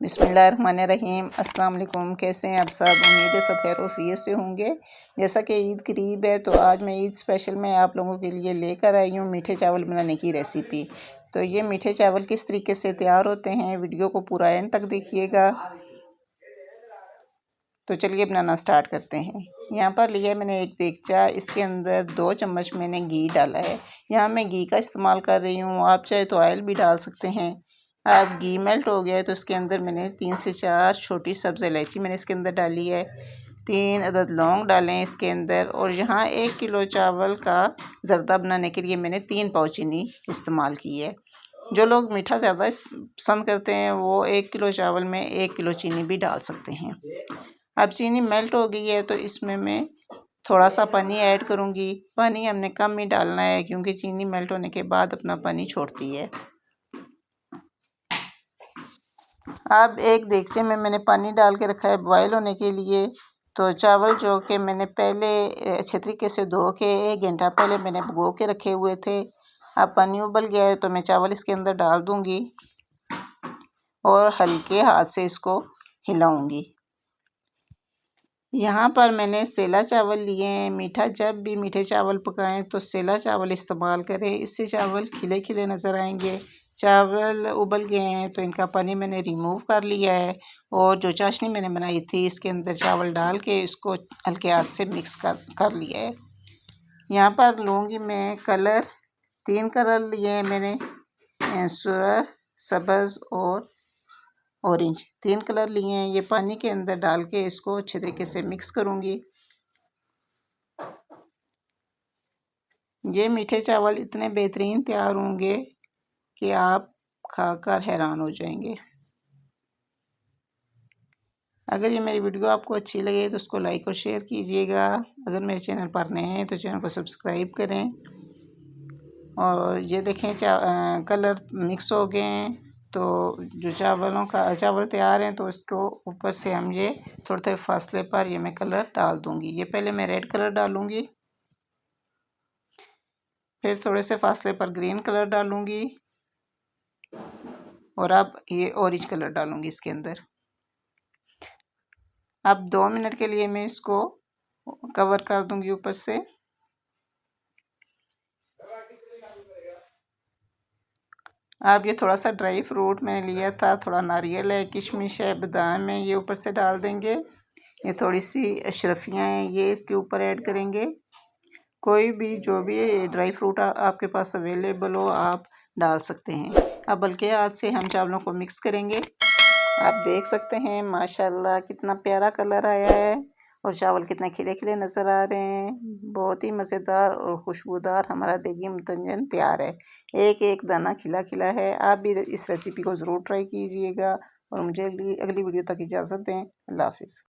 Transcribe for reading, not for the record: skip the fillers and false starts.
बिस्मिल्लाहिर्रहमानिर्रहीम। अस्सलाम वालेकुम। कैसे हैं आप सब? उम्मीद है सब खैर वफियत से होंगे। जैसा कि ईद करीब है तो आज मैं ईद स्पेशल में आप लोगों के लिए लेकर आई हूँ मीठे चावल बनाने की रेसिपी। तो ये मीठे चावल किस तरीके से तैयार होते हैं, वीडियो को पूरा एंड तक देखिएगा। तो चलिए बनाना स्टार्ट करते हैं। यहाँ पर लिया मैंने एक देगचा, इसके अंदर 2 चम्मच मैंने घी डाला है। यहाँ मैं घी का इस्तेमाल कर रही हूँ, आप चाहे तो ऑयल भी डाल सकते हैं। अब घी मेल्ट हो गया है तो इसके अंदर मैंने 3 से 4 छोटी सब्ज़ इलायची मैंने इसके अंदर डाली है। 3 अदद लौंग डालें इसके अंदर। और यहाँ 1 किलो चावल का ज़र्दा बनाने के लिए मैंने 3 पाव चीनी इस्तेमाल की है। जो लोग मीठा ज़्यादा पसंद करते हैं वो 1 किलो चावल में 1 किलो चीनी भी डाल सकते हैं। अब चीनी मेल्ट हो गई है तो इसमें मैं थोड़ा सा पानी ऐड करूँगी। पानी हमने कम ही डालना है क्योंकि चीनी मेल्ट होने के बाद अपना पानी छोड़ती है। अब एक देगचे में मैंने पानी डाल के रखा है बॉयल होने के लिए। तो चावल जो कि मैंने पहले अच्छे तरीके से धो के 1 घंटा पहले मैंने भिगो के रखे हुए थे। अब पानी उबल गया है तो मैं चावल इसके अंदर डाल दूँगी और हल्के हाथ से इसको हिलाऊँगी। यहाँ पर मैंने सेला चावल लिए हैं। मीठा जब भी मीठे चावल पकाएं तो सेला चावल इस्तेमाल करें, इससे चावल खिले खिले नज़र आएंगे। चावल उबल गए हैं तो इनका पानी मैंने रिमूव कर लिया है और जो चाशनी मैंने बनाई थी इसके अंदर चावल डाल के इसको हल्के हाथ से मिक्स कर लिया है। यहाँ पर लूँगी मैं कलर, 3 कलर लिए हैं मैंने, सुरख, सब्ज़ और ऑरेंज, 3 कलर लिए हैं। ये पानी के अंदर डाल के इसको अच्छे तरीके से मिक्स करूँगी। ये मीठे चावल इतने बेहतरीन तैयार होंगे कि आप खाकर हैरान हो जाएंगे। अगर ये मेरी वीडियो आपको अच्छी लगे तो उसको लाइक और शेयर कीजिएगा। अगर मेरे चैनल पर नए हैं तो चैनल को सब्सक्राइब करें। और ये देखें कलर मिक्स हो गए हैं तो जो चावल तैयार हैं तो इसको ऊपर से हम ये थोड़े थोड़े फासले पर ये मैं कलर डाल दूँगी। ये पहले मैं रेड कलर डालूँगी, फिर थोड़े से फासले पर ग्रीन कलर डालूँगी और अब ये ऑरेंज कलर डालूँगी इसके अंदर। अब 2 मिनट के लिए मैं इसको कवर कर दूँगी ऊपर से। अब ये थोड़ा सा ड्राई फ्रूट मैंने लिया था, थोड़ा नारियल है, किशमिश है, बादाम है, ये ऊपर से डाल देंगे। ये थोड़ी सी अशरफियाँ हैं, ये इसके ऊपर ऐड करेंगे। कोई भी जो भी ड्राई फ्रूट आपके पास अवेलेबल हो आप डाल सकते हैं। अब हल्के हाथ से हम चावलों को मिक्स करेंगे। आप देख सकते हैं माशाल्लाह कितना प्यारा कलर आया है और चावल कितने खिले खिले नज़र आ रहे हैं। बहुत ही मज़ेदार और खुशबूदार हमारा देगी मुतंजन तैयार है। एक एक दाना खिला खिला है। आप भी इस रेसिपी को ज़रूर ट्राई कीजिएगा और मुझे अगली वीडियो तक इजाज़त दें। अल्लाह हाफ़िज़।